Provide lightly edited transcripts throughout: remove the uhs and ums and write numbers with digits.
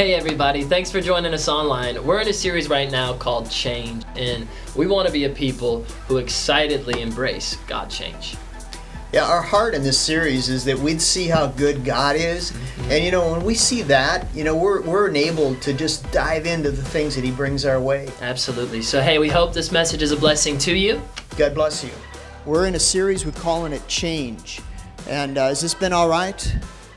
Hey everybody, thanks for joining us online. We're in a series right now called Change, and we want to be a people who excitedly embrace God change. Yeah, our heart in this series is that we'd see how good God is. And when we see that, we're enabled to just dive into the things that He brings our way. Absolutely. So hey, we hope this message is a blessing to you. God bless you. We're in a series, we're calling it Change. And has this been all right,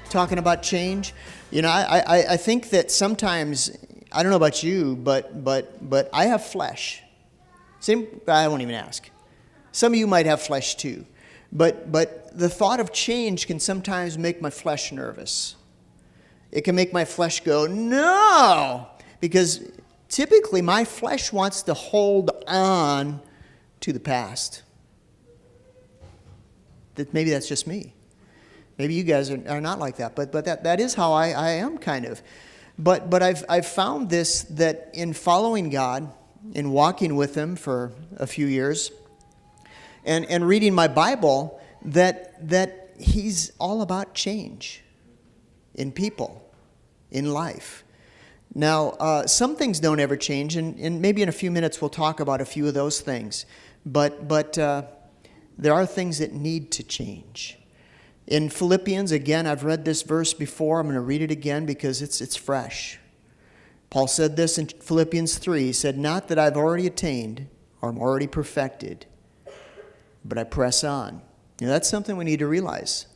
talking about change? I think that sometimes, I don't know about you, but I have flesh. I won't even ask. Some of you might have flesh too. But the thought of change can sometimes make my flesh nervous. It can make my flesh go, no! Because typically my flesh wants to hold on to the past. Maybe that's just me. Maybe you guys are not like that, but that is how I am kind of. But I've found this, that in following God, in walking with Him for a few years, and reading my Bible, that He's all about change in people, in life. Now, some things don't ever change, and maybe in a few minutes we'll talk about a few of those things. But there are things that need to change. In Philippians, again, I've read this verse before. I'm going to read it again because it's fresh. Paul said this in Philippians 3. He said, "Not that I've already attained or I'm already perfected, but I press on." That's something we need to realize.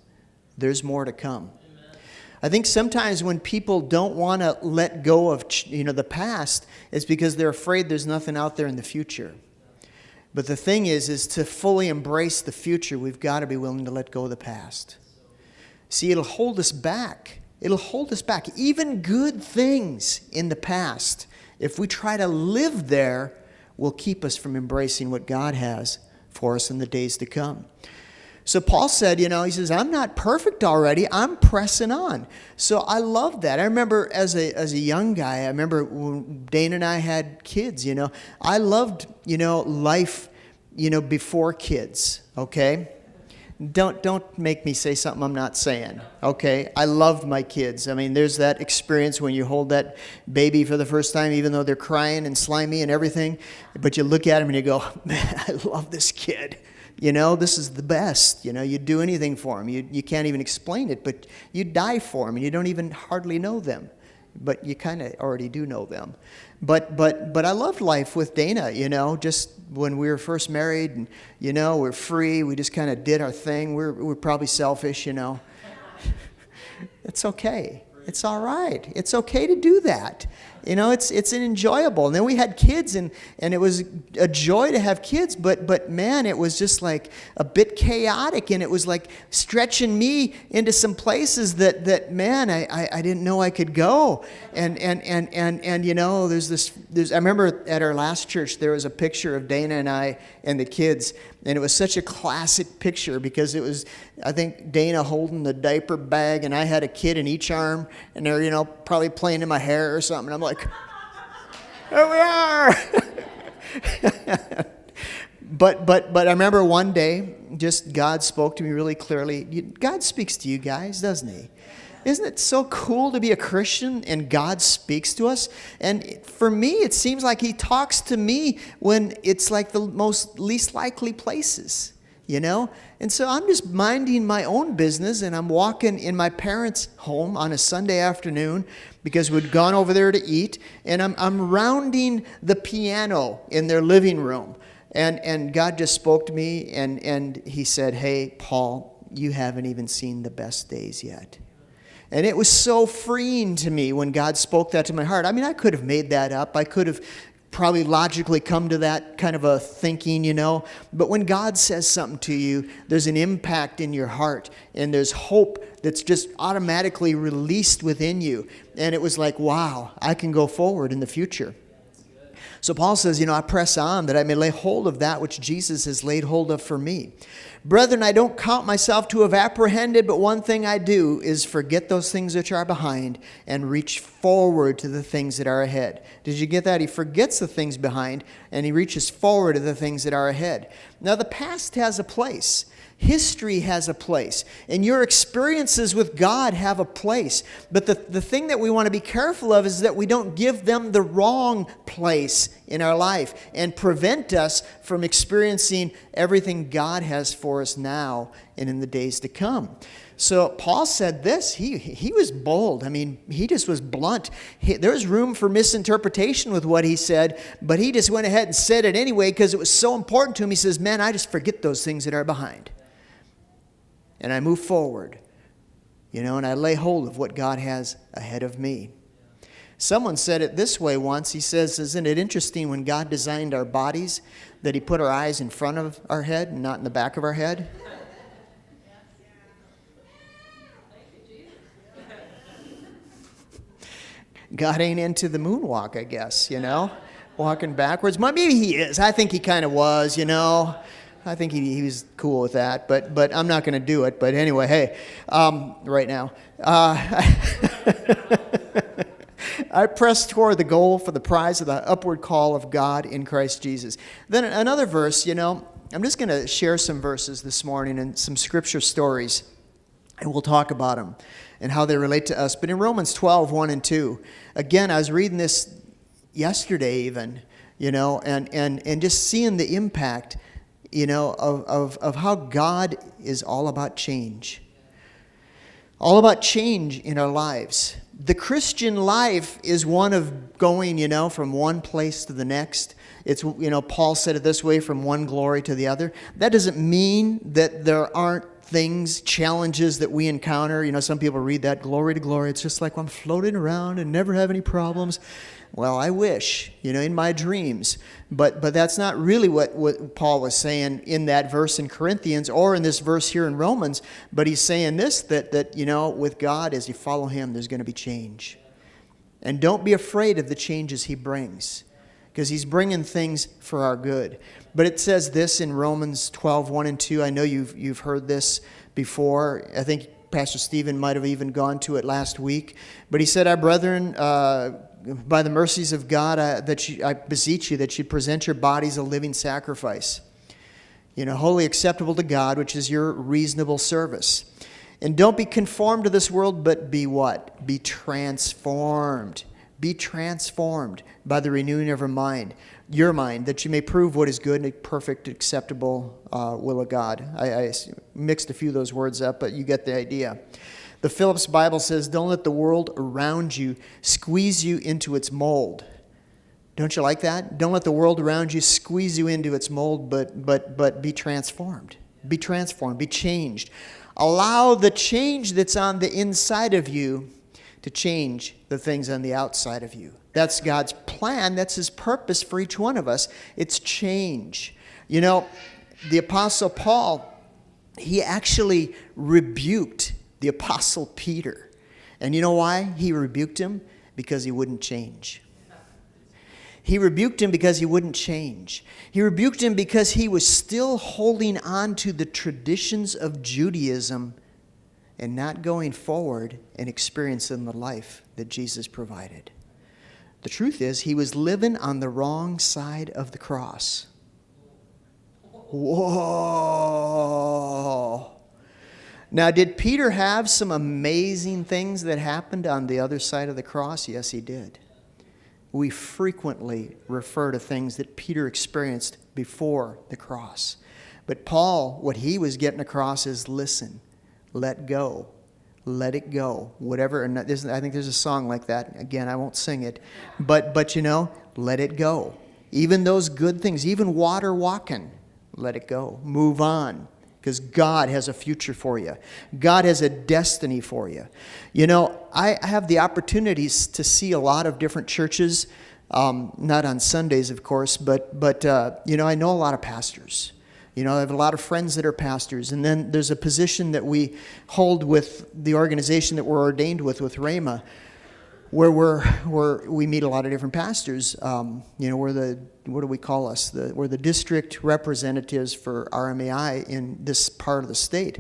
There's more to come. Amen. I think sometimes when people don't want to let go of the past, it's because they're afraid there's nothing out there in the future. But the thing is to fully embrace the future, we've got to be willing to let go of the past. See, it'll hold us back. It'll hold us back. Even good things in the past, if we try to live there, will keep us from embracing what God has for us in the days to come. So Paul said, he says, I'm not perfect already. I'm pressing on. So I love that. I remember as a young guy, I remember when Dana and I had kids, I loved, life, before kids, okay? Don't make me say something I'm not saying, okay? I loved my kids. I mean, there's that experience when you hold that baby for the first time, even though they're crying and slimy and everything, but you look at them and you go, man, I love this kid. This is the best. You'd do anything for them. You can't even explain it, but you'd die for them, and you don't even hardly know them. But you kind of already do know them. But I loved life with Dana, just when we were first married, and, we're free. We just kind of did our thing. We're probably selfish, It's okay. It's all right. It's okay to do that. It's an enjoyable. And then we had kids, and it was a joy to have kids, but man, it was just like a bit chaotic, and it was like stretching me into some places that man, I didn't know I could go. And there's I remember at our last church there was a picture of Dana and I and the kids, and it was such a classic picture because it was, I think, Dana holding the diaper bag, and I had a kid in each arm, and they're, probably playing in my hair or something. And I'm like, here we are. But I remember one day, just God spoke to me really clearly. God speaks to you guys, doesn't He? Isn't it so cool to be a Christian and God speaks to us? And for me, it seems like He talks to me when it's like the most least likely places, And so I'm just minding my own business, and I'm walking in my parents' home on a Sunday afternoon because we'd gone over there to eat, and I'm rounding the piano in their living room. And God just spoke to me, and He said, "Hey, Paul, you haven't even seen the best days yet." And it was so freeing to me when God spoke that to my heart. I mean, I could have made that up. I could have probably logically come to that kind of a thinking, But when God says something to you, there's an impact in your heart, and there's hope that's just automatically released within you. And it was like, wow, I can go forward in the future. So Paul says, I press on that I may lay hold of that which Jesus has laid hold of for me. Brethren, I don't count myself to have apprehended, but one thing I do is forget those things which are behind and reach forward to the things that are ahead. Did you get that? He forgets the things behind and he reaches forward to the things that are ahead. Now, the past has a place. History has a place, and your experiences with God have a place. But the thing that we want to be careful of is that we don't give them the wrong place in our life and prevent us from experiencing everything God has for us now and in the days to come. So Paul said this. He was bold. I mean, he just was blunt. There was room for misinterpretation with what he said, but he just went ahead and said it anyway because it was so important to him. He says, man, I just forget those things that are behind. And I move forward, and I lay hold of what God has ahead of me. Someone said it this way once. He says, isn't it interesting when God designed our bodies that he put our eyes in front of our head and not in the back of our head? God ain't into the moonwalk, I guess, walking backwards. Maybe he is. I think he kind of was, I think he was cool with that, but I'm not going to do it. But anyway, hey, right now, I press toward the goal for the prize of the upward call of God in Christ Jesus. Then another verse, I'm just going to share some verses this morning and some scripture stories, and we'll talk about them and how they relate to us. But in Romans 12, 1 and 2, again, I was reading this yesterday even, and just seeing the impact of how God is all about change. All about change in our lives. The Christian life is one of going, from one place to the next. It's, Paul said it this way, from one glory to the other. That doesn't mean that there aren't things, challenges that we encounter. Some people read that, glory to glory. It's just like I'm floating around and never have any problems. Well, I wish, in my dreams. But that's not really what Paul was saying in that verse in Corinthians or in this verse here in Romans. But he's saying this, that with God, as you follow him, there's going to be change. And don't be afraid of the changes he brings, because he's bringing things for our good. But it says this in Romans 12, 1 and 2. I know you've heard this before. I think Pastor Stephen might have even gone to it last week. But he said, our brethren, by the mercies of God, I beseech you that you present your bodies a living sacrifice, wholly acceptable to God, which is your reasonable service. And don't be conformed to this world, but be what? Be transformed. Be transformed by the renewing of your mind, that you may prove what is good and perfect, acceptable will of God. I mixed a few of those words up, but you get the idea. The Phillips Bible says, don't let the world around you squeeze you into its mold. Don't you like that? Don't let the world around you squeeze you into its mold, but be transformed. Be transformed. Be changed. Allow the change that's on the inside of you to change the things on the outside of you. That's God's plan. That's his purpose for each one of us. It's change. The Apostle Paul, he actually rebuked the Apostle Peter. And you know why he rebuked him? Because he wouldn't change. He rebuked him because he wouldn't change. He rebuked him because he was still holding on to the traditions of Judaism and not going forward and experiencing the life that Jesus provided. The truth is, he was living on the wrong side of the cross. Whoa! Now, did Peter have some amazing things that happened on the other side of the cross? Yes, he did. We frequently refer to things that Peter experienced before the cross. But Paul, what he was getting across is, listen, let go. Let it go. Whatever, and I think there's a song like that. Again, I won't sing it. But let it go. Even those good things, even water walking, let it go. Move on. Because God has a future for you. God has a destiny for you. I have the opportunities to see a lot of different churches, not on Sundays, of course, but I know a lot of pastors. I have a lot of friends that are pastors. And then there's a position that we hold with the organization that we're ordained with Rhema, where we meet a lot of different pastors. We're what do we call us? We're the district representatives for RMAI in this part of the state.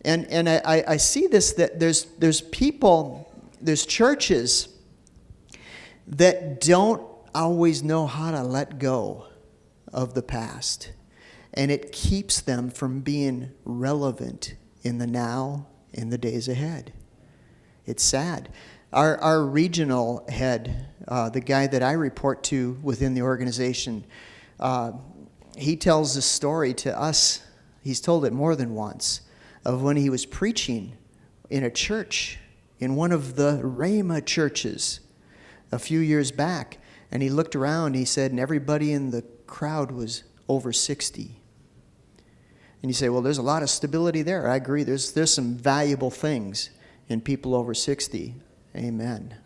And I see this, that there's people, there's churches that don't always know how to let go of the past. and it keeps them from being relevant in the now, in the days ahead. It's sad. Our regional head, the guy that I report to within the organization, he tells this story to us. He's told it more than once, of when he was preaching in a church, in one of the Rhema churches a few years back. And he looked around, he said, and everybody in the crowd was over 60. And you say, well, there's a lot of stability there. I agree. There's some valuable things in people over 60. Amen.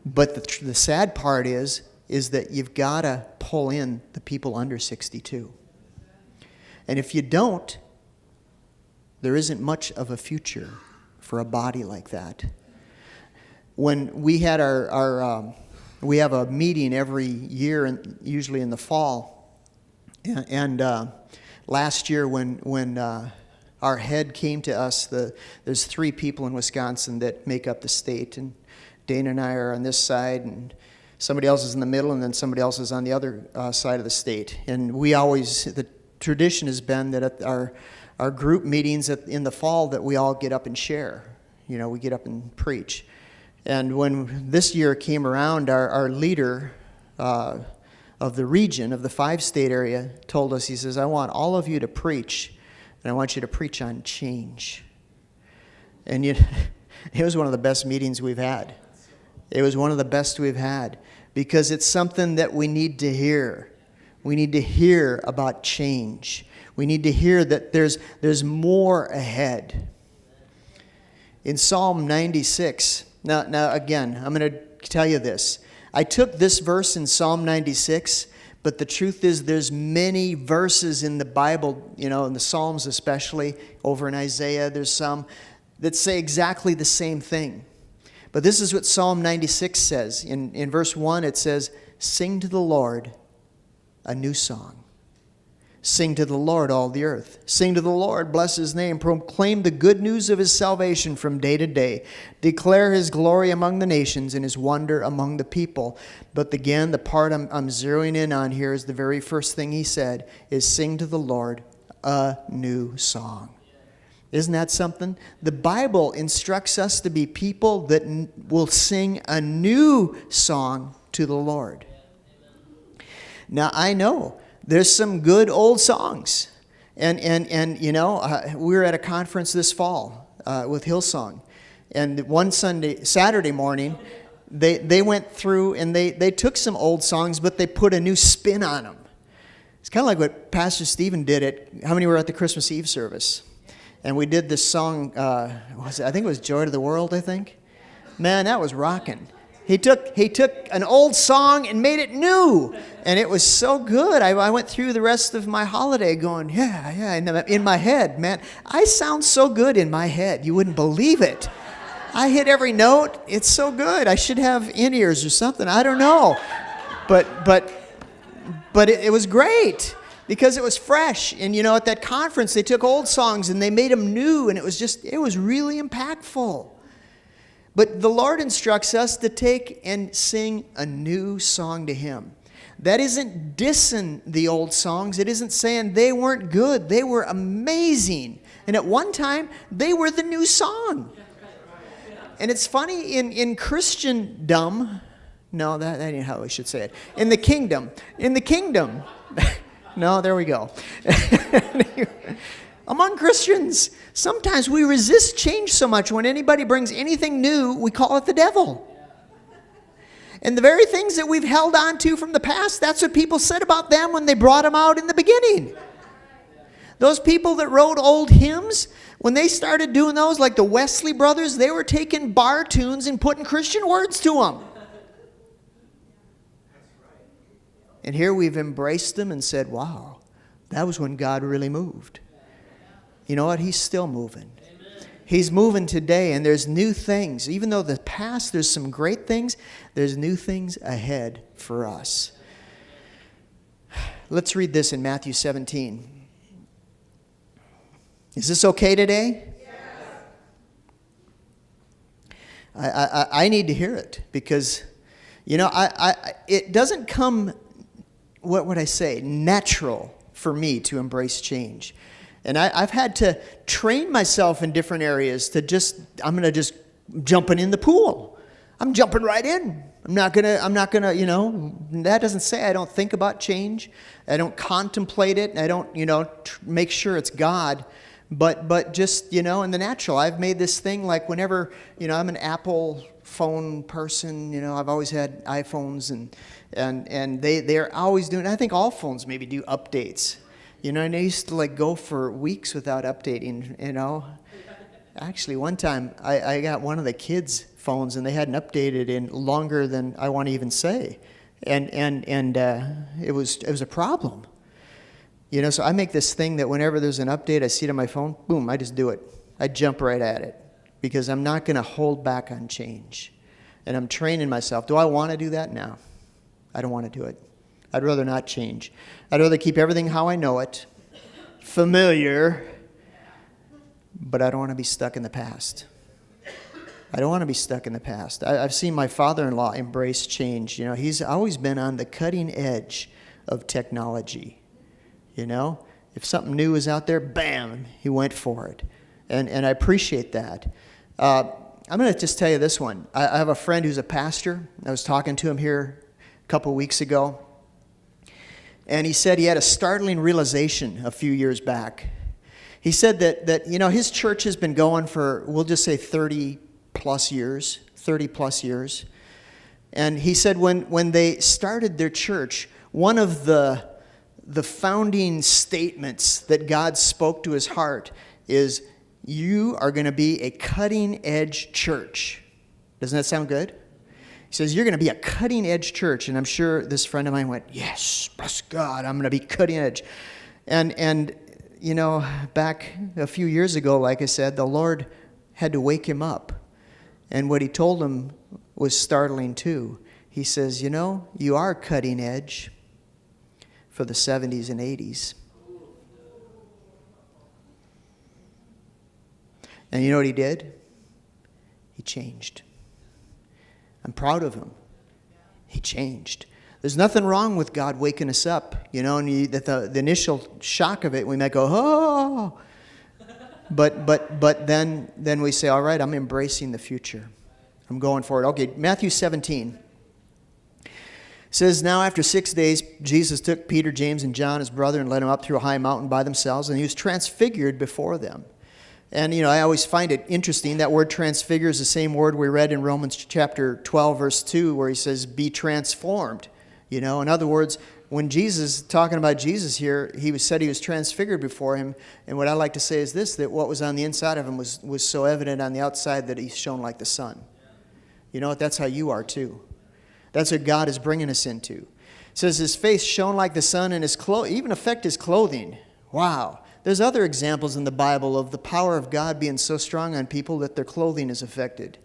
But the sad part is that you've got to pull in the people under 62. And if you don't, there isn't much of a future for a body like that. When we had we have a meeting every year, usually in the fall. And last year when our head came to us, there's 3 people in Wisconsin that make up the state, and Dana and I are on this side, and somebody else is in the middle, and then somebody else is on the other side of the state. And the tradition has been that at our group meetings in the fall that we all get up and share. We get up and preach. And when this year came around, our leader of the region, of the 5-state area, told us, he says, I want all of you to preach, and I want you to preach on change. And it was one of the best meetings we've had. It was one of the best we've had, because it's something that we need to hear. We need to hear about change. We need to hear that there's more ahead. In Psalm 96, now again, I'm going to tell you this. I took this verse in Psalm 96, but the truth is there's many verses in the Bible, in the Psalms especially, over in Isaiah, there's some that say exactly the same thing. But this is what Psalm 96 says. In verse 1, it says, sing to the Lord a new song. Sing to the Lord, all the earth. Sing to the Lord, bless his name. Proclaim the good news of his salvation from day to day. Declare his glory among the nations and his wonder among the people. But again, the part I'm zeroing in on here is the very first thing he said, is sing to the Lord a new song. Isn't that something? The Bible instructs us to be people that will sing a new song to the Lord. Now, I know there's some good old songs. And we were at a conference this fall with Hillsong. And one Saturday morning, they went through and they took some old songs, but they put a new spin on them. It's kind of like what Pastor Stephen did how many were at the Christmas Eve service? And we did this song, I think it was Joy to the World, I think. Man, that was rocking. He took an old song and made it new. And it was so good. I went through the rest of my holiday going, yeah, in my head, man. I sound so good in my head. You wouldn't believe it. I hit every note. It's so good. I should have in-ears or something. I don't know. But it was great. Because it was fresh. And, at that conference, they took old songs and they made them new. And it was really impactful. But the Lord instructs us to take and sing a new song to him. That isn't dissing the old songs. It isn't saying they weren't good. They were amazing. And at one time, they were the new song. And it's funny, in Christendom, no, that ain't how we should say it. In the kingdom. No, there we go. Among Christians, sometimes we resist change so much. When anybody brings anything new, we call it the devil. And the very things that we've held on to from the past, that's what people said about them when they brought them out in the beginning. Those people that wrote old hymns, when they started doing those, like the Wesley brothers, they were taking bar tunes and putting Christian words to them. And here we've embraced them and said, wow, that was when God really moved. You know what? He's still moving. He's moving today, and there's new things. Even though the past, there's some great things, there's new things ahead for us. Let's read this in Matthew 17. Is this okay today? I need to hear it because, it doesn't come what would I say, natural for me to embrace change. And I've had to train myself in different areas to I'm going to just jumping in the pool. I'm jumping right in. I'm not gonna, that doesn't say I don't think about change. I don't contemplate it. I don't, make sure it's God. But just, in the natural, I've made this thing like whenever, I'm an Apple phone person, I've always had iPhones and they're always doing, I think all phones maybe do updates. And I used to go for weeks without updating, Actually, one time I got one of the kids' phones and they hadn't updated in longer than I want to even say, and it was a problem. So I make this thing that whenever there's an update, I see it on my phone, boom, I just do it. I jump right at it because I'm not going to hold back on change, and I'm training myself. Do I want to do that? No, I don't want to do it. I'd rather not change. I'd rather keep everything how I know it, familiar. But I don't want to be stuck in the past. I don't want to be stuck in the past. I've seen my father-in-law embrace change. He's always been on the cutting edge of technology. If something new is out there, bam, he went for it. And I appreciate that. I'm going to just tell you this one. I have a friend who's a pastor. I was talking to him here a couple weeks ago. And he said he had a startling realization a few years back. He said that his church has been going for, we'll just say 30 plus years. And he said when they started their church, one of the founding statements that God spoke to his heart is, you are going to be a cutting edge church. Doesn't that sound good? He says, you're going to be a cutting edge church. And I'm sure this friend of mine went, yes, bless God, I'm going to be cutting edge. And back a few years ago, like I said, the Lord had to wake him up. And what he told him was startling too. He says, you are cutting edge for the 70s and 80s. And you know what he did? He changed. I'm proud of him. He changed. There's nothing wrong with God waking us up, and that the initial shock of it, we might go, oh, but then we say, all right, I'm embracing the future. I'm going for it. Okay, Matthew 17 says, now after 6 days, Jesus took Peter, James, and John, his brother, and led them up through a high mountain by themselves, and he was transfigured before them. And, I always find it interesting. That word transfigure is the same word we read in Romans chapter 12, verse 2, where he says, be transformed. In other words, when Jesus, talking about Jesus here, said he was transfigured before him. And what I like to say is this, that what was on the inside of him was so evident on the outside that he shone like the sun. That's how you are too. That's what God is bringing us into. It says his face shone like the sun and his even affect his clothing. Wow. There's other examples in the Bible of the power of God being so strong on people that their clothing is affected.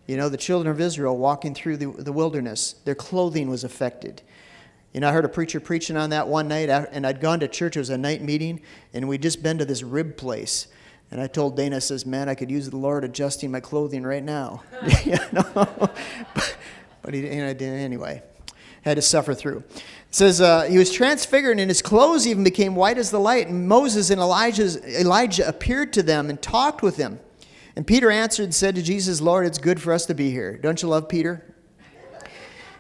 The children of Israel walking through the wilderness, their clothing was affected. I heard a preacher preaching on that one night, and I'd gone to church. It was a night meeting, and we'd just been to this rib place. And I told Dana, I says, man, I could use the Lord adjusting my clothing right now. But he didn't anyway. Had to suffer through. It says, he was transfigured, and his clothes even became white as the light. And Moses and Elijah appeared to them and talked with them. And Peter answered and said to Jesus, Lord, it's good for us to be here. Don't you love Peter?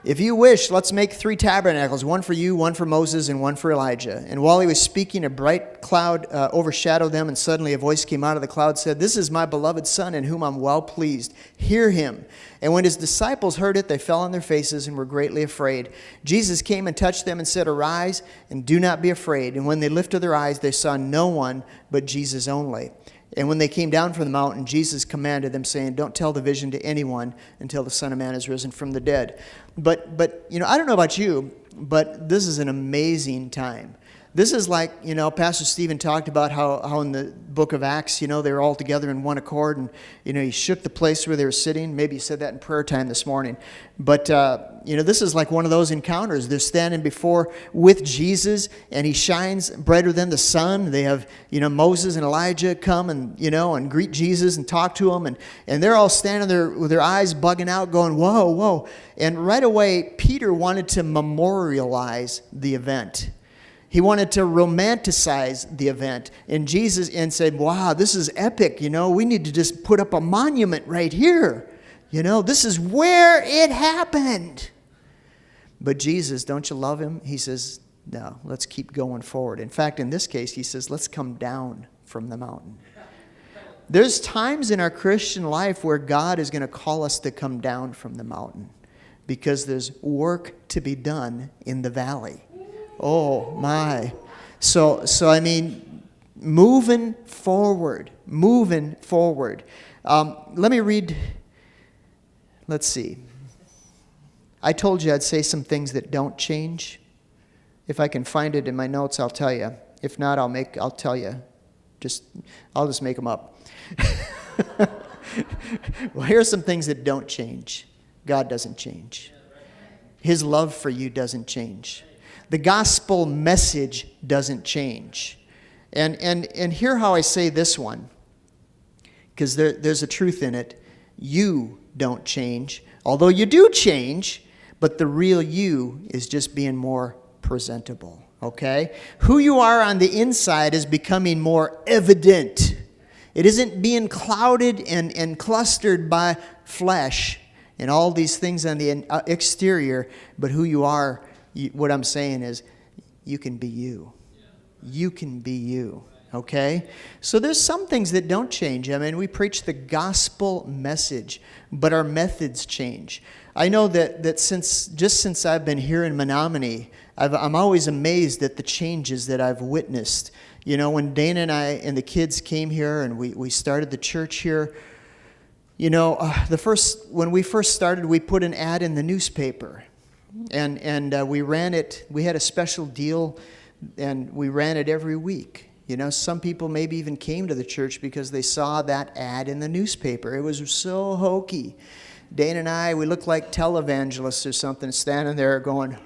If you wish, let's make 3 tabernacles, one for you, one for Moses, and one for Elijah. And while he was speaking, a bright cloud overshadowed them, and suddenly a voice came out of the cloud, said, this is my beloved Son, in whom I'm well pleased. Hear him. And when his disciples heard it, they fell on their faces and were greatly afraid. Jesus came and touched them and said, arise, and do not be afraid. And when they lifted their eyes, they saw no one but Jesus only. And when they came down from the mountain, Jesus commanded them, saying, don't tell the vision to anyone until the Son of Man is risen from the dead. But I don't know about you, but this is an amazing time. This is like, Pastor Stephen talked about how in the book of Acts, they were all together in one accord, and, he shook the place where they were sitting. Maybe he said that in prayer time this morning. But, this is like one of those encounters. They're standing with Jesus, and he shines brighter than the sun. They have, Moses and Elijah come and greet Jesus and talk to him. And they're all standing there with their eyes bugging out, going, whoa, whoa. And right away, Peter wanted to memorialize the event. He wanted to romanticize the event. And Jesus said, wow, this is epic. We need to just put up a monument right here. This is where it happened. But Jesus, don't you love him? He says, no, let's keep going forward. In fact, in this case, he says, let's come down from the mountain. There's times in our Christian life where God is going to call us to come down from the mountain because there's work to be done in the valley. Oh, my. So I mean, moving forward. Let me read, let's see. I told you I'd say some things that don't change. If I can find it in my notes, I'll tell you. If not, I'll tell you. I'll just make them up. Well, here are some things that don't change. God doesn't change. His love for you doesn't change. The gospel message doesn't change. And hear how I say this one, because there's a truth in it. You don't change, although you do change, but the real you is just being more presentable, okay? Who you are on the inside is becoming more evident. It isn't being clouded and clustered by flesh and all these things on the exterior, but who you are. What I'm saying is, you can be you. You can be you, okay? So there's some things that don't change. I mean, we preach the gospel message, but our methods change. I know that since I've been here in Menominee, I'm always amazed at the changes that I've witnessed. When Dana and I and the kids came here and we started the church here, when we first started, we put an ad in the newspaper. And we ran it. We had a special deal, and we ran it every week. Some people maybe even came to the church because they saw that ad in the newspaper. It was so hokey. Dana and I, we looked like televangelists or something, standing there going,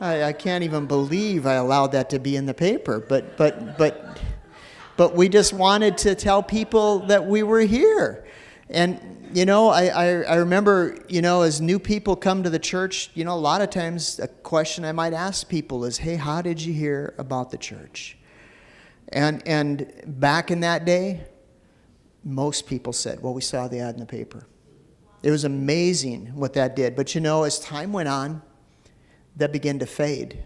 I can't even believe I allowed that to be in the paper. But we just wanted to tell people that we were here. And I remember, as new people come to the church, a lot of times a question I might ask people is, hey, how did you hear about the church? And back in that day, most people said, well, we saw the ad in the paper. It was amazing what that did. But as time went on, that began to fade.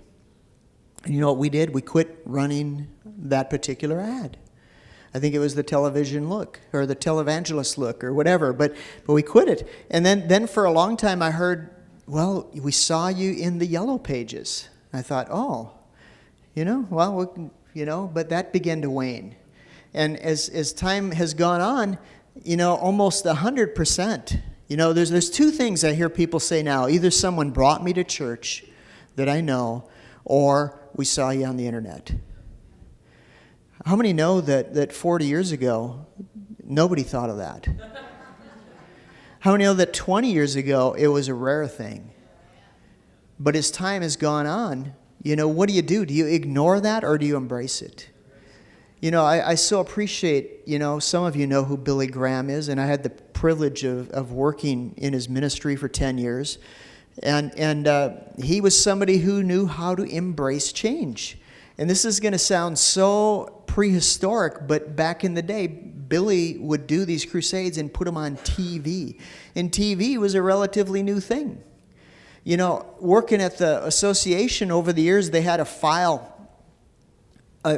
And you know what we did? We quit running that particular ad. I think it was the television look or the televangelist look or whatever, but we quit it. And then for a long time I heard, well, we saw you in the yellow pages. I thought, but that began to wane. And as time has gone on, almost 100%. There's two things I hear people say now. Either someone brought me to church that I know, or we saw you on the internet. How many know that 40 years ago, nobody thought of that? How many know that 20 years ago, it was a rare thing? But as time has gone on, what do? Do you ignore that or do you embrace it? I so appreciate, some of you know who Billy Graham is, and I had the privilege of working in his ministry for 10 years. And he was somebody who knew how to embrace change. And this is going to sound so prehistoric, but back in the day, Billy would do these crusades and put them on TV. And TV was a relatively new thing. Working at the association over the years, they had a file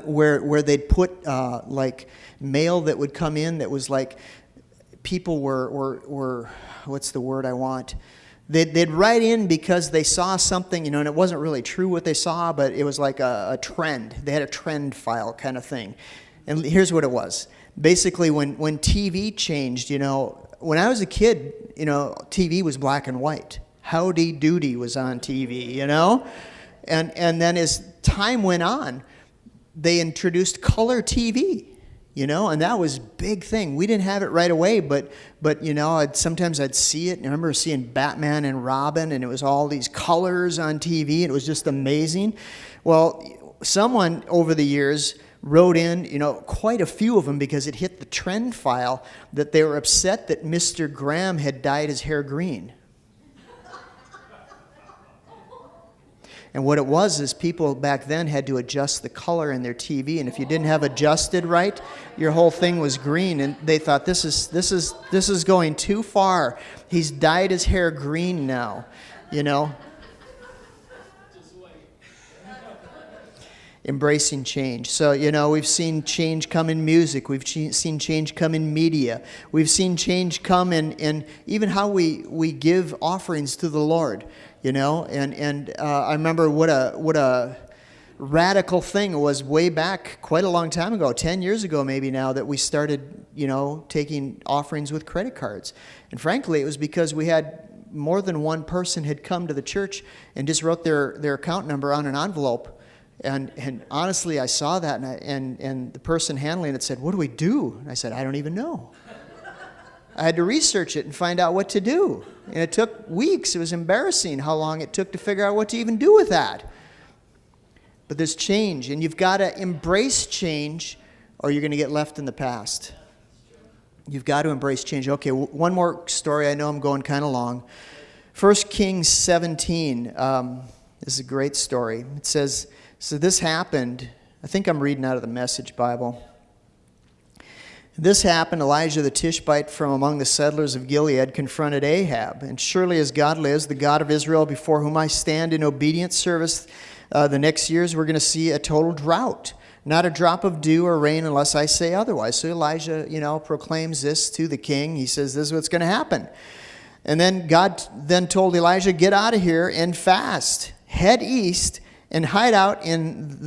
where they'd put like mail that would come in that was like people were what's the word I want? They'd write in because they saw something, and it wasn't really true what they saw, but it was like a trend. They had a trend file kind of thing. And here's what it was. Basically, when TV changed, when I was a kid, TV was black and white. Howdy Doody was on TV, And then as time went on, they introduced color TV, and that was a big thing. We didn't have it right away, but sometimes I'd see it. And I remember seeing Batman and Robin, and it was all these colors on TV. And it was just amazing. Well, someone over the years wrote in, quite a few of them, because it hit the trend file, that they were upset that Mr. Graham had dyed his hair green. And what it was is people back then had to adjust the color in their TV, and if you didn't have adjusted right, your whole thing was green. And they thought, this is going too far. He's dyed his hair green now, Embracing change. So, we've seen change come in music. We've seen change come in media. We've seen change come in even how we give offerings to the Lord. And I remember what a radical thing it was way back quite a long time ago, 10 years ago maybe now, that we started, taking offerings with credit cards. And frankly, it was because we had more than one person had come to the church and just wrote their account number on an envelope. And honestly, I saw that, and the person handling it said, "What do we do?" And I said, "I don't even know." I had to research it and find out what to do. And it took weeks. It was embarrassing how long it took to figure out what to even do with that. But there's change, and you've got to embrace change, or you're going to get left in the past. You've got to embrace change. Okay, one more story. I know I'm going kind of long. 1 Kings 17 is a great story. It says, so this happened. I think I'm reading out of the Message Bible. This happened, Elijah the Tishbite from among the settlers of Gilead confronted Ahab. And surely as God lives, the God of Israel, before whom I stand in obedient service, the next years we're going to see a total drought. Not a drop of dew or rain unless I say otherwise. So Elijah, proclaims this to the king. He says, this is what's going to happen. And then God then told Elijah, get out of here and fast. Head east and hide out in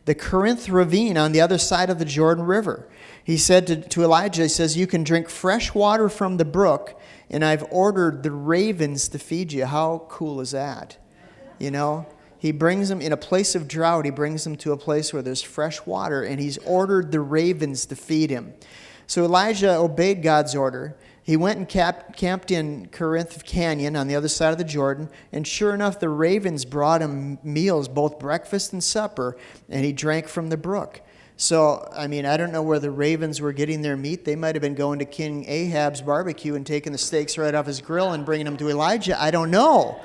the Corinth ravine on the other side of the Jordan River. He said to Elijah, he says, you can drink fresh water from the brook, and I've ordered the ravens to feed you. How cool is that? He brings them in a place of drought. He brings them to a place where there's fresh water, and he's ordered the ravens to feed him. So Elijah obeyed God's order. He went and camped in Corinth Canyon on the other side of the Jordan, and sure enough, the ravens brought him meals, both breakfast and supper, and he drank from the brook. So, I don't know where the ravens were getting their meat. They might have been going to King Ahab's barbecue and taking the steaks right off his grill and bringing them to Elijah. I don't know.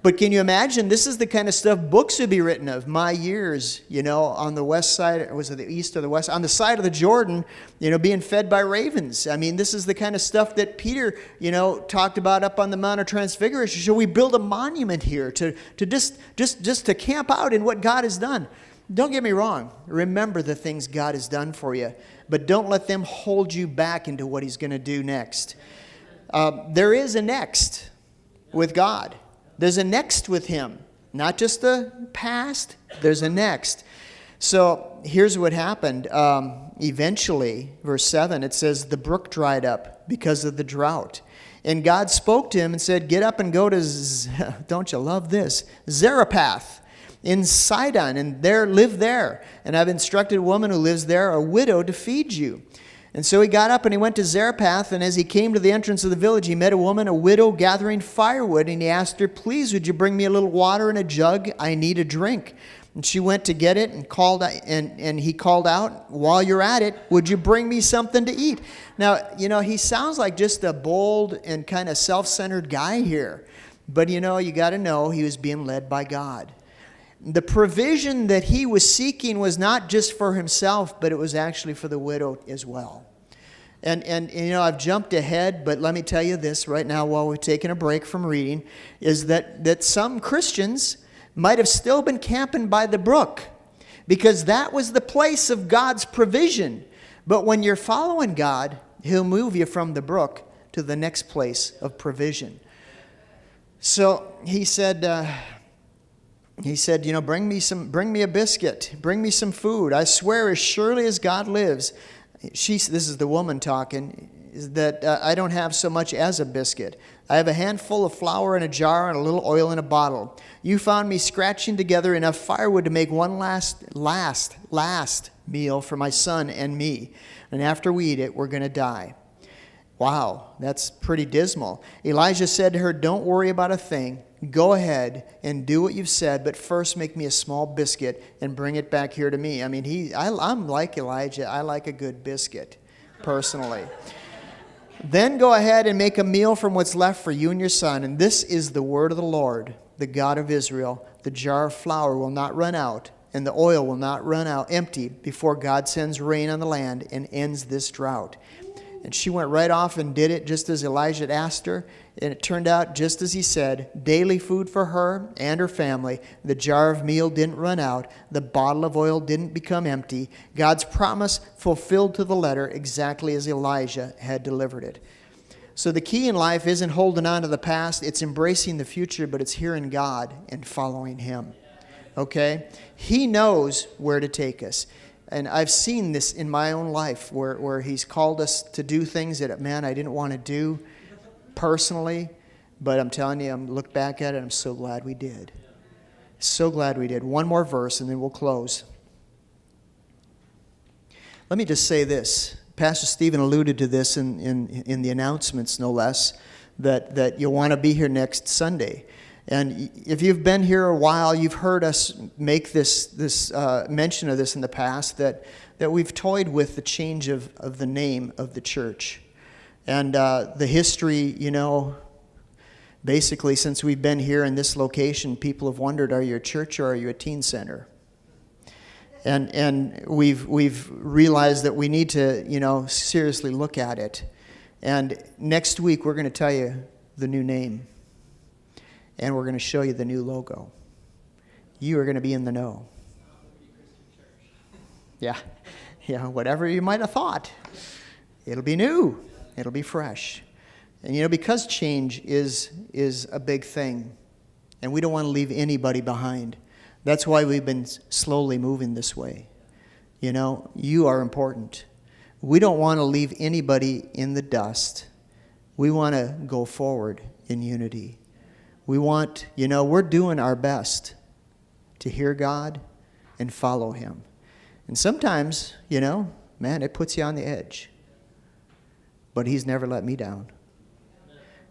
But can you imagine, this is the kind of stuff books would be written of. My years, on the west side, or was it the east or the west? On the side of the Jordan, being fed by ravens. This is the kind of stuff that Peter, talked about up on the Mount of Transfiguration. Should we build a monument here to just to camp out in what God has done? Don't get me wrong. Remember the things God has done for you, but don't let them hold you back into what he's going to do next. There is a next with God. There's a next with him. Not just the past, there's a next. So here's what happened. Eventually, verse 7, it says, the brook dried up because of the drought. And God spoke to him and said, get up and go to, don't you love this, Zarephath in Sidon, and live there. And I've instructed a woman who lives there, a widow, to feed you. And so he got up and he went to Zarephath, and as he came to the entrance of the village, he met a woman, a widow, gathering firewood, and he asked her, please, would you bring me a little water in a jug? I need a drink. And she went to get it and he called out, while you're at it, would you bring me something to eat? Now, he sounds like just a bold and kind of self-centered guy here. But, you got to know he was being led by God. The provision that he was seeking was not just for himself, but it was actually for the widow as well. And I've jumped ahead, but let me tell you this right now while we're taking a break from reading, is that some Christians might have still been camping by the brook because that was the place of God's provision. But when you're following God, he'll move you from the brook to the next place of provision. So he said, bring me a biscuit, bring me some food. I swear, as surely as God lives. This is the woman talking. that I don't have so much as a biscuit. I have a handful of flour in a jar and a little oil in a bottle. You found me scratching together enough firewood to make one last meal for my son and me. And after we eat it, we're going to die. Wow, that's pretty dismal. Elijah said to her, don't worry about a thing. Go ahead and do what you've said, but first make me a small biscuit and bring it back here to me. I mean, I'm like Elijah. I like a good biscuit, personally. Then go ahead and make a meal from what's left for you and your son. And this is the word of the Lord, the God of Israel. The jar of flour will not run out, and the oil will not run out empty before God sends rain on the land and ends this drought. And she went right off and did it just as Elijah had asked her. And it turned out just as he said, daily food for her and her family. The jar of meal didn't run out. The bottle of oil didn't become empty. God's promise fulfilled to the letter exactly as Elijah had delivered it. So the key in life isn't holding on to the past. It's embracing the future, but it's hearing God and following Him. Okay? He knows where to take us. And I've seen this in my own life where He's called us to do things that, man, I didn't want to do personally. But I'm telling you, I'm look back at it, I'm so glad we did. So glad we did. One more verse and then we'll close. Let me just say this. Pastor Stephen alluded to this in the announcements, no less, that you'll want to be here next Sunday. And if you've been here a while, you've heard us make this mention of this in the past, that we've toyed with the change of the name of the church. And the history, basically since we've been here in this location, people have wondered, are you a church or are you a teen center? And we've realized that we need to, seriously look at it. And next week, we're going to tell you the new name. And we're going to show you the new logo. You are going to be in the know. Yeah, whatever you might have thought. It'll be new. It'll be fresh. And because change is a big thing, and we don't want to leave anybody behind. That's why we've been slowly moving this way. You are important. We don't want to leave anybody in the dust. We want to go forward in unity. We want, we're doing our best to hear God and follow Him. And sometimes, man, it puts you on the edge. But He's never let me down.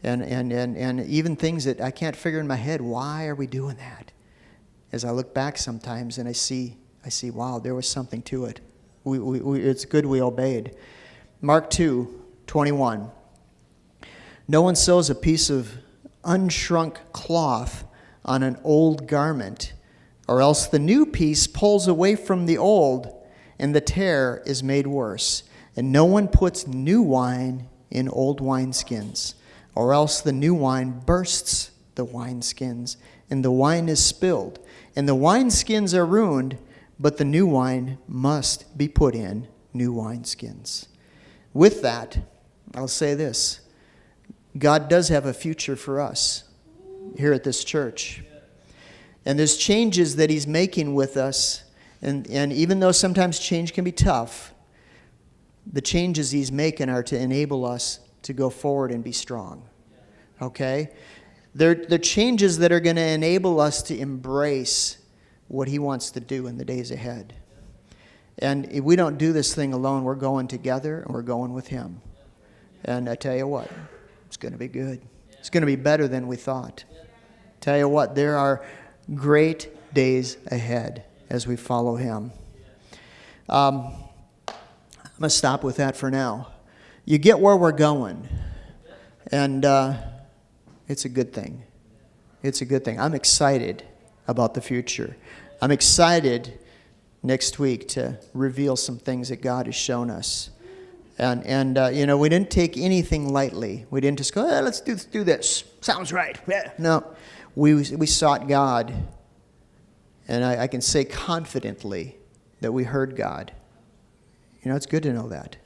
And even things that I can't figure in my head, why are we doing that? As I look back sometimes and I see, wow, there was something to it. It's good we obeyed. Mark 2:21. No one sews a piece of unshrunk cloth on an old garment, or else the new piece pulls away from the old, and the tear is made worse. And no one puts new wine in old wineskins, or else the new wine bursts the wineskins, and the wine is spilled, and the wineskins are ruined, but the new wine must be put in new wineskins. With that, I'll say this. God does have a future for us here at this church. And there's changes that He's making with us. And even though sometimes change can be tough, the changes He's making are to enable us to go forward and be strong. Okay? They're changes that are going to enable us to embrace what He wants to do in the days ahead. And if we don't do this thing alone, we're going together and we're going with Him. And I tell you what, it's going to be good. It's going to be better than we thought. Tell you what, there are great days ahead as we follow Him. I'm going to stop with that for now. You get where we're going, and it's a good thing. It's a good thing. I'm excited about the future. I'm excited next week to reveal some things that God has shown us. And we didn't take anything lightly. We didn't just go, let's do this. Sounds right. Yeah. No, we sought God. And I can say confidently that we heard God. It's good to know that.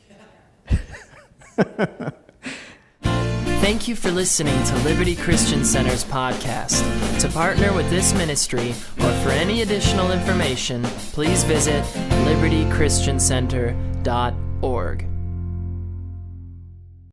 Thank you for listening to Liberty Christian Center's podcast. To partner with this ministry or for any additional information, please visit libertychristiancenter.org.